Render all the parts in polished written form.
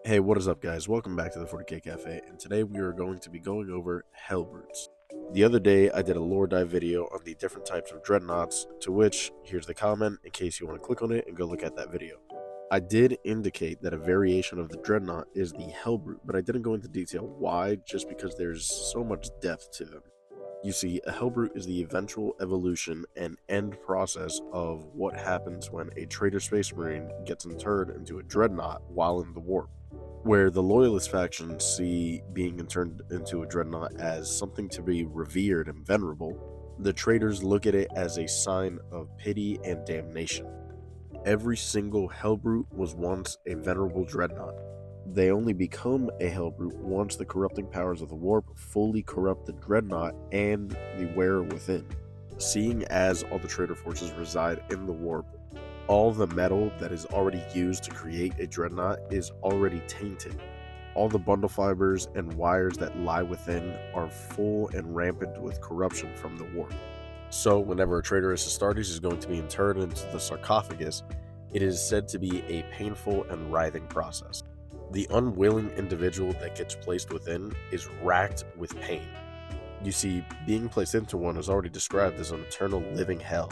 Hey, what is up, guys? Welcome back to the 40K Cafe, and today we are going to be going over Hellbrutes. The other day, I did a lore dive video on the different types of dreadnoughts, to which, here's the comment in case you want to click on it and go look at that video. I did indicate that a variation of the dreadnought is the Hellbrute, but I didn't go into detail why, just because there's so much depth to them. You see, a Hellbrute is the eventual evolution and end process of what happens when a traitor space marine gets interred into a dreadnought while in the warp, where the loyalist factions see being turned into a dreadnought as something to be revered and venerable. The traitors look at it as a sign of pity and damnation. Every single Hellbrute was once a venerable dreadnought. They only become a Hellbrute once the corrupting powers of the warp fully corrupt the dreadnought and the wearer within. Seeing as all the traitor forces reside in the warp, all the metal that is already used to create a dreadnought is already tainted. All the bundle fibers and wires that lie within are full and rampant with corruption from the warp. So whenever a traitorous Astartes is going to be interred into the sarcophagus, it is said to be a painful and writhing process. The unwilling individual that gets placed within is racked with pain. You see, being placed into one is already described as an eternal living hell.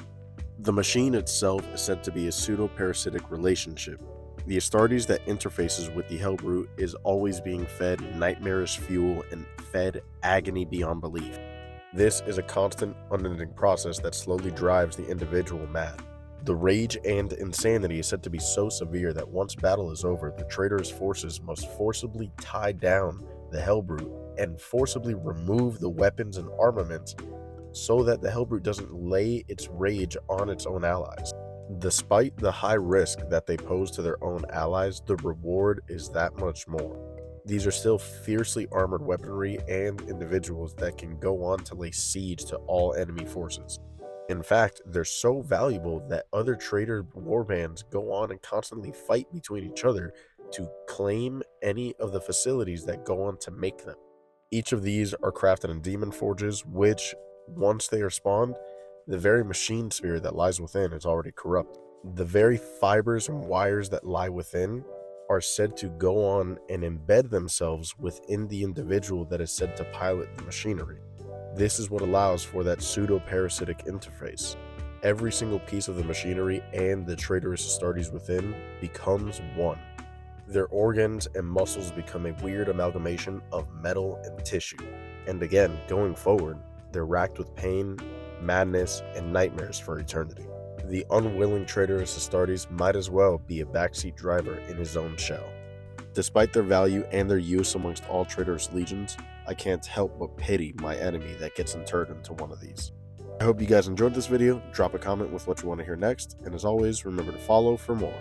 The machine itself is said to be a pseudo-parasitic relationship. The Astartes that interfaces with the Hellbrute is always being fed nightmarish fuel and fed agony beyond belief. This is a constant, unending process that slowly drives the individual mad. The rage and insanity is said to be so severe that once battle is over, the traitorous forces must forcibly tie down the Hellbrute and forcibly remove the weapons and armaments so that the Hellbrute doesn't lay its rage on its own allies. Despite the high risk that they pose to their own allies, the reward is that much more. These are still fiercely armored weaponry and individuals that can go on to lay siege to all enemy forces. In fact, they're so valuable that other traitor warbands go on and constantly fight between each other to claim any of the facilities that go on to make them. Each of these are crafted in demon forges, which, once they are spawned, the very machine spirit that lies within is already corrupt. The very fibers and wires that lie within are said to go on and embed themselves within the individual that is said to pilot the machinery. This is what allows for that pseudo-parasitic interface. Every single piece of the machinery and the traitorous Astartes within becomes one. Their organs and muscles become a weird amalgamation of metal and tissue. And again, going forward, they're racked with pain, madness, and nightmares for eternity. The unwilling traitorous Astartes might as well be a backseat driver in his own shell. Despite their value and their use amongst all traitorous legions, I can't help but pity my enemy that gets interred into one of these. I hope you guys enjoyed this video. Drop a comment with what you want to hear next, and as always, remember to follow for more.